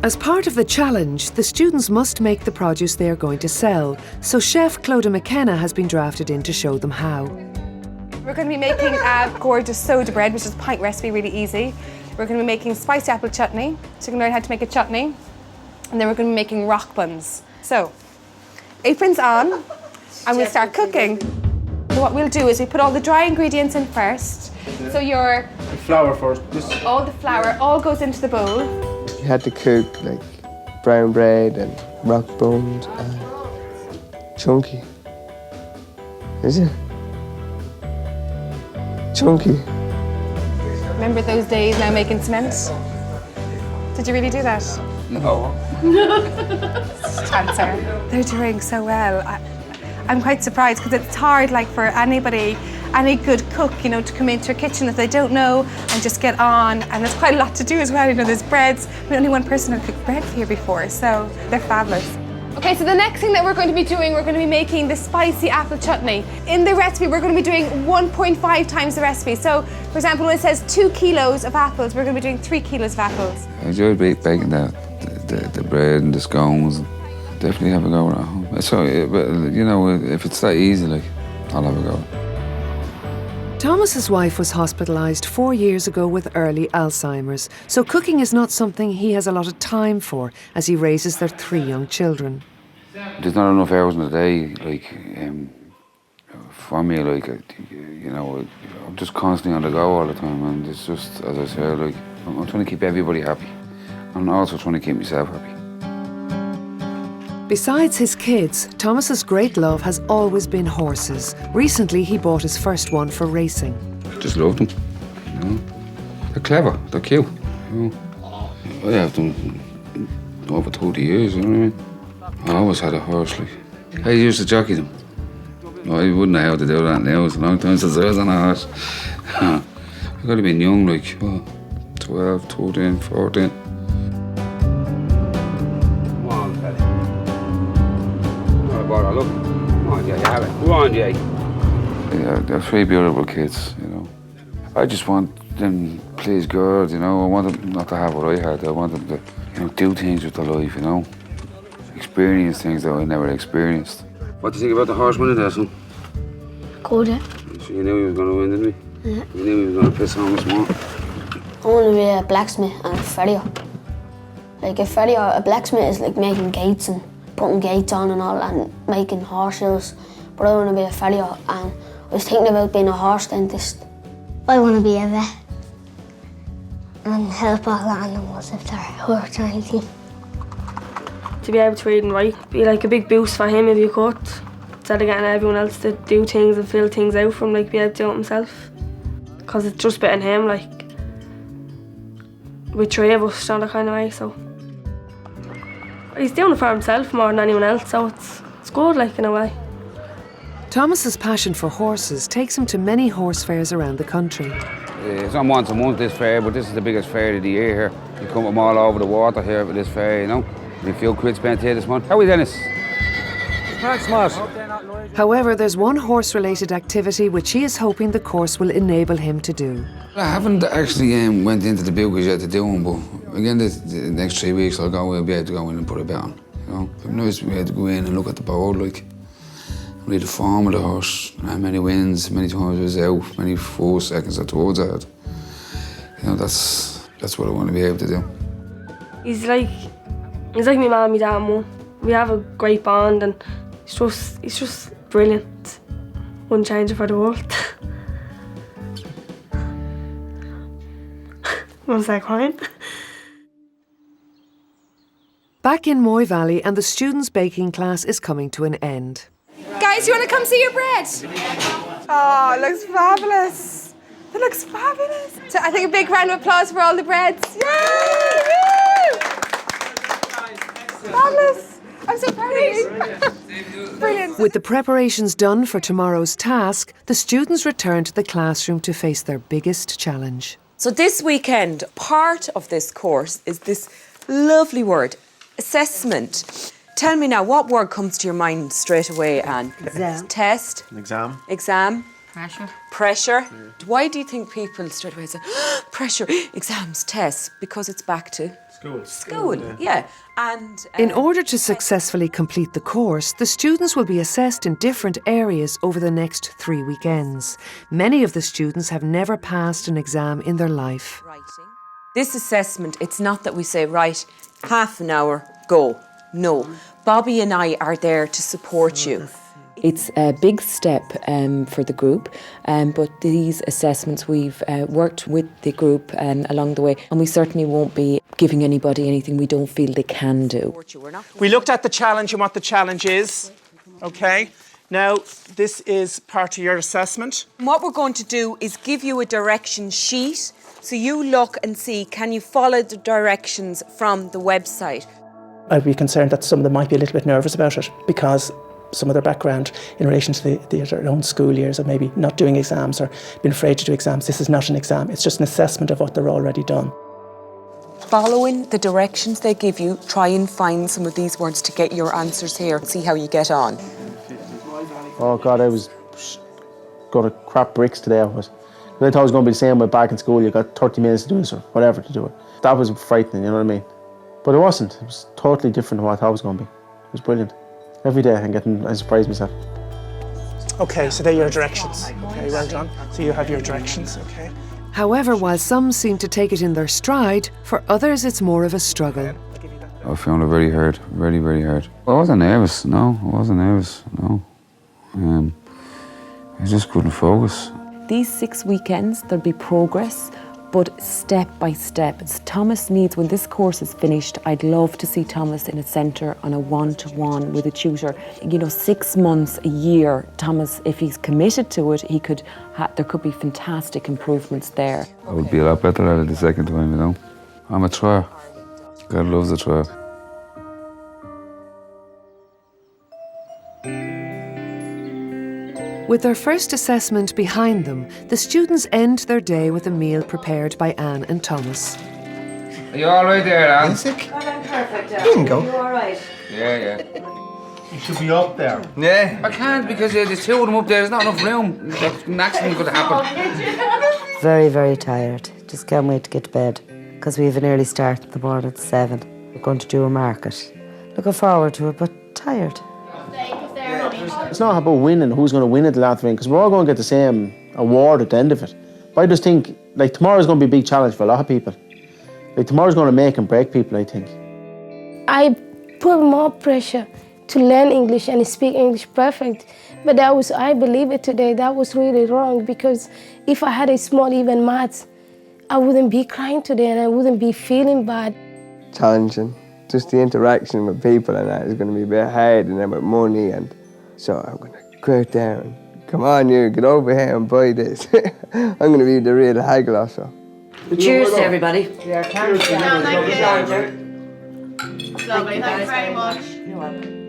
As part of the challenge, the students must make the produce they are going to sell, so chef Clodagh McKenna has been drafted in to show them how. We're going to be making a gorgeous soda bread, which is a pint recipe, really easy. We're going to be making spicy apple chutney, so you can learn how to make a chutney. And then we're going to be making rock buns. So, aprons on, and we'll start cooking. So what we'll do is we put all the dry ingredients in first. So the flour first. all the flour all goes into the bowl. You had to cook like brown bread and rock buns and chunky. Is it? Chunky. Remember those days now making cement? Did you really do that? No. Answer. They're doing so well. I'm quite surprised because it's hard, like, for anybody, any good cook, you know, to come into a kitchen that they don't know and just get on. And there's quite a lot to do as well. You know, there's breads. I mean, only one person had cooked bread here before, so they're fabulous. Okay, so the next thing that we're going to be doing, we're going to be making the spicy apple chutney. In the recipe, we're going to be doing 1.5 times the recipe. So, for example, when it says 2 kilos of apples, we're going to be doing 3 kilos of apples. I enjoy baking the bread and the scones. Definitely have a go at home. So, but, you know, if it's that easy, like, I'll have a go. Thomas's wife was hospitalised 4 years ago with early Alzheimer's, so cooking is not something he has a lot of time for as he raises their 3 young children. There's not enough hours in the day, like, for me, like, you know, I'm just constantly on the go all the time, and it's just, as I said, like, I'm trying to keep everybody happy. I'm also trying to keep myself happy. Besides his kids, Thomas's great love has always been horses. Recently, he bought his first one for racing. Just love them, you know. They're clever, they're cute, you know. I have them over 30 years, you know what I mean? I always had a horse, like. I used to jockey them. No, I wouldn't know how to do that now. It's a long time since I was on a horse. I've got to be young, like, 12, 13, 14. Look. Come on, Jay, have it. Go on, Jay. Yeah, they're 3 beautiful kids, you know. I just want them, please God, you know, I want them not to have what I had. I want them to, you know, do things with their life, you know. Experience things that I never experienced. What do you think about the horse winning there, son? Good, yeah. So you knew he was going to win, didn't we? Yeah. You knew he was going to piss on us more. I want to be a blacksmith and a farrier. Like a farrier, a blacksmith is like making gates and putting gates on and all and making horseshoes. But I want to be a farrier, and I was thinking about being a horse dentist. I want to be a vet and help all the animals if they're hurt or anything. To be able to read and write, be like a big boost for him if you could. Instead of getting everyone else to do things and fill things out for him, like be able to do it himself. Because it's just better than him, like, with 3 of us down that kind of way, so. He's doing it for himself more than anyone else, so it's good, like, in a way. Thomas's passion for horses takes him to many horse fairs around the country. It's not once a month, this fair, but this is the biggest fair of the year here. You come from all over the water here for this fair, you know. A few quid spent here this month. How are we, Dennis? Thanks, Matt. However, there's one horse-related activity which he is hoping the course will enable him to do. I haven't actually went into the bugers yet to do them, but again, the next 3 weeks I'll be able to go in and put a bet on. You know, it'd be nice to be able to go in and look at the board, like, read the form of the horse, how many wins, how many times it was out, how many 4 seconds or towards I had. You know, that's what I want to be able to do. He's like my mum, my dad and mum. We have a great bond, and he's just brilliant. Wouldn't change it for the world. Want to start crying? Back in Moy Valley, and the students' baking class is coming to an end. Guys, you want to come see your bread? Oh, it looks fabulous. It looks fabulous. So I think a big round of applause for all the breads. Yay! Fabulous. I'm so proud of you. Brilliant. With the preparations done for tomorrow's task, the students return to the classroom to face their biggest challenge. So this weekend, part of this course is this lovely word, assessment. Tell me now, what word comes to your mind straight away, Anne? Exam. Test? An exam. Exam. Pressure. Pressure. Why do you think people straight away say, pressure, exams, tests? Because it's back to school. Yeah. And In order to successfully complete the course, the students will be assessed in different areas over the next 3 weekends. Many of the students have never passed an exam in their life. writing. This assessment, it's not that we say, right, half an hour, go. No. Bobby and I are there to support you. It's a big step for the group, but these assessments, we've worked with the group along the way, and we certainly won't be giving anybody anything we don't feel they can do. We looked at the challenge and what the challenge is, okay? Now, this is part of your assessment. What we're going to do is give you a direction sheet, so you look and see, can you follow the directions from the website? I'd be concerned that some of them might be a little bit nervous about it because some of their background in relation to their own school years of maybe not doing exams or being afraid to do exams. This is not an exam, it's just an assessment of what they're already done. Following the directions they give you, try and find some of these words to get your answers here. See how you get on. Oh God, I was got a crap bricks today. I thought it was going to be the same way back in school. You got 30 minutes to do this or whatever to do it. That was frightening, you know what I mean? But it wasn't. It was totally different to what I thought it was going to be. It was brilliant. Every day I surprised myself. Okay, so they're your directions. Okay, well done. So you have your directions, okay? However, while some seem to take it in their stride, for others it's more of a struggle. I found it very hard, very, very hard. I wasn't nervous, no. I wasn't nervous, no. I just couldn't focus. These 6 weekends, there'll be progress, but step by step. Thomas needs, when this course is finished, I'd love to see Thomas in a centre on a one-to-one with a tutor. 6 months, a year, Thomas, if he's committed to it, there could be fantastic improvements there. I would be a lot better at it the second time, you know. I'm a trier. God loves a trier. With their first assessment behind them, the students end their day with a meal prepared by Anne and Thomas. Are you all right there, Anne? I'm sick. I'm perfect, Dad. Bingo. You all right? Yeah. You should be up there. Yeah. I can't because there's 2 of them up there. There's not enough room. An accident could happen. Very, very tired. Just can't wait to get to bed because we have an early start in the morning at 7. We're going to do a market. Looking forward to it, but tired. It's not about winning, who's going to win at the last thing, because we're all going to get the same award at the end of it. But I just think, tomorrow's going to be a big challenge for a lot of people. Tomorrow's going to make and break people, I think. I put more pressure to learn English and speak English perfect. But I believe it today, that was really wrong, because if I had a small even maths, I wouldn't be crying today and I wouldn't be feeling bad. Challenging. Just the interaction with people and that is going to be a bit hard, and then with money, and so I'm going to go out there and come on, you get over here and buy this. I'm going to be the real haggler, so. Cheers to everybody. Lovely, thanks very much. You're welcome.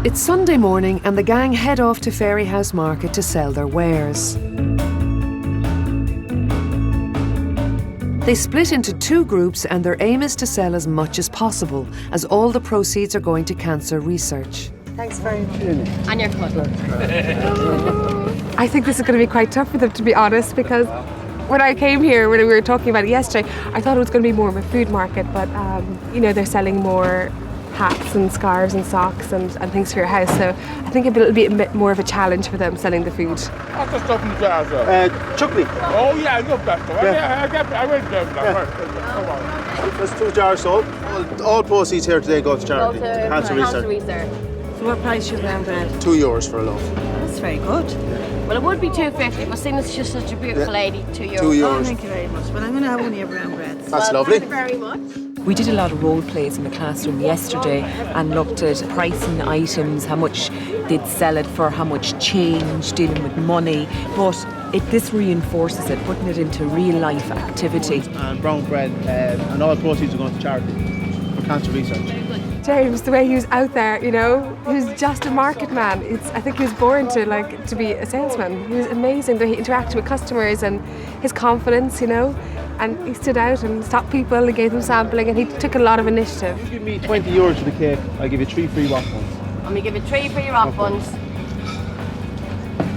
It's Sunday morning and the gang head off to Fairyhouse Market to sell their wares. They split into 2 groups and their aim is to sell as much as possible, as all the proceeds are going to cancer research. Thanks very much. And your cuddler. I think this is going to be quite tough for them, to be honest, because when I came here, when we were talking about it yesterday, I thought it was going to be more of a food market, but they're selling more hats and scarves and socks and things for your house, so I think it'll be a bit more of a challenge for them selling the food. What's the stuff in the jars there? Chutney. Oh yeah, I love that stuff. Yeah. I went there for that. There's 2 jars sold. All proceeds here today go to charity. Cancer research. So what price should round bread? €2 for a loaf. That's very good. Well, it would be $2.50, but seeing it's just such a beautiful lady, €2. Oh, thank you very much. Well, I'm going to have one of your brown breads. That's lovely. Thank you very much. We did a lot of role plays in the classroom yesterday and looked at pricing items, how much they'd sell it for, how much change, dealing with money. But this reinforces it, putting it into real life activity. And brown bread, and all proceeds are going to charity for cancer research. James, the way he was out there, he was just a market man. I think he was born to be a salesman. He was amazing, the way he interacted with customers and his confidence, and he stood out and stopped people and gave them sampling, and he took a lot of initiative. If you give me €20 for the cake, I'll give you 3 free waffles. And we give you 3 for your off ones.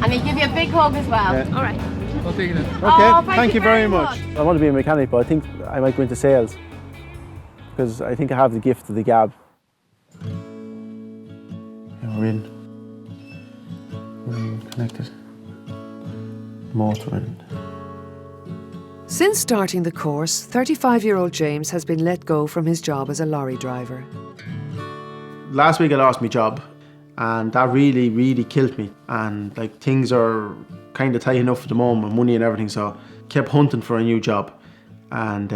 And he give you a big hug as well. Yeah. All right. I'll take it in. Okay, Oh, thank you very much. I want to be a mechanic, but I think I might go into sales because I think I have the gift of the gab. Yeah, we're in. We're connected. Motor in. Since starting the course, 35-year-old James has been let go from his job as a lorry driver. Last week I lost my job and that really, really killed me. And like things are kind of tight enough at the moment, money and everything, so kept hunting for a new job. And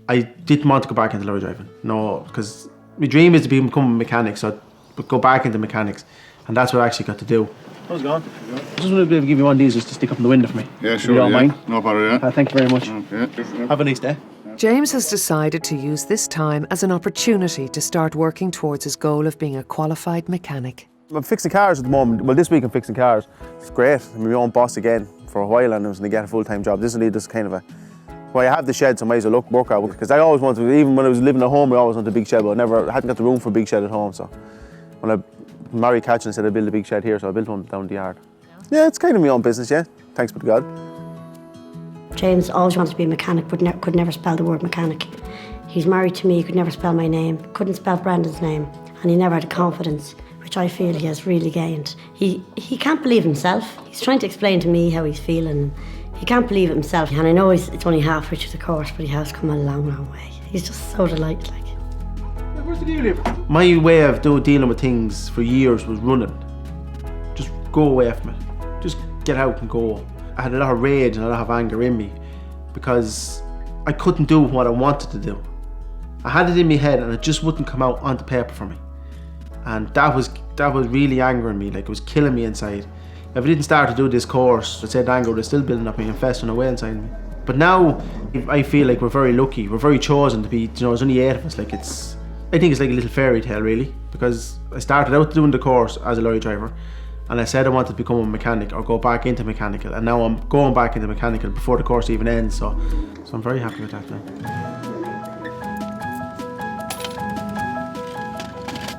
I didn't want to go back into lorry driving, no, because my dream is to become a mechanic, so I'd go back into mechanics. And that's what I actually got to do. How's it going? I just wanted to give you one of these just to stick up in the window for me. Yeah, If sure. you don't mind. No bother, yeah. Thank you very much. Okay. Have a nice day. James has decided to use this time as an opportunity to start working towards his goal of being a qualified mechanic. I'm fixing cars at the moment. Well, this week I'm fixing cars. It's great. I'm my own boss again for a while and I was going to get a full-time job. This will need just kind of a... Well, I have the shed, so I might as well work out because I always wanted, even when I was living at home, I always wanted a big shed, but I hadn't got the room for a big shed at home, so when I married Catchin said I'd build a big shed here, so I built one down the yard. Yeah, it's kind of my own business, yeah. Thanks be to God. James always wanted to be a mechanic, but could never spell the word mechanic. He's married to me, he could never spell my name, couldn't spell Brendan's name, and he never had the confidence, which I feel he has really gained. He can't believe himself. He's trying to explain to me how he's feeling. He can't believe it himself, and I know it's only half through the course, but he has come a long, long way. He's just so delighted. Where's the deal? My way of dealing with things for years was running. Just go away from it. Just get out and go. I had a lot of rage and a lot of anger in me because I couldn't do what I wanted to do. I had it in my head and it just wouldn't come out onto paper for me. And that was really angering me, like it was killing me inside. If I didn't start to do this course, I said anger was still building up me and festering away inside me. But now I feel like we're very lucky, we're very chosen to be, there's only 8 of us, I think it's like a little fairy tale really, because I started out doing the course as a lorry driver and I said I wanted to become a mechanic or go back into mechanical, and now I'm going back into mechanical before the course even ends, so I'm very happy with that now.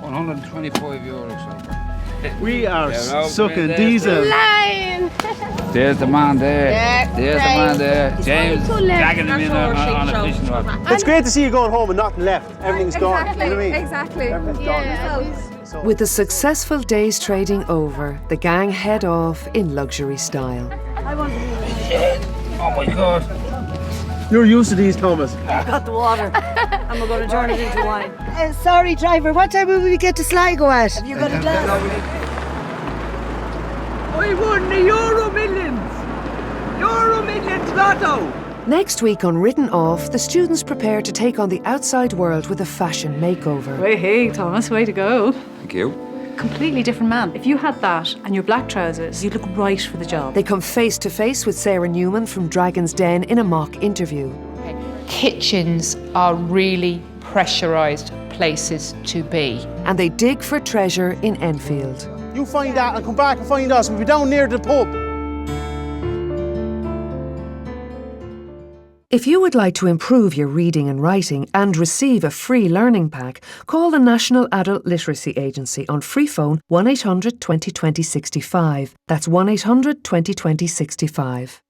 125 euros. We are Yeah, sucking there's diesel. Lion! There's the man there. Yeah, There's the man there. James dragging him in That's on our a fishing rod. It's great to see you going home and nothing left. Everything's gone. You know what I mean? Exactly. Everything's gone. With the successful day's trading over, the gang head off in luxury style. Oh my God. You're used to these, Thomas. I've got the water and we're going to turn it into wine. Sorry, driver, what time will we get to Sligo at? Have you got a glass? I won the Euro Millions! Euro Millions Lotto! Next week on Written Off, the students prepare to take on the outside world with a fashion makeover. Hey, Thomas, way to go. Thank you. Completely different man. If you had that and your black trousers, you'd look right for the job. They come face to face with Sarah Newman from Dragon's Den in a mock interview. Kitchens are really pressurised places to be. And they dig for treasure in Enfield. You find that and come back and find us. We'll be down near the pub. If you would like to improve your reading and writing and receive a free learning pack, call the National Adult Literacy Agency on free phone 1800 2020 65. That's 1800 2020 65.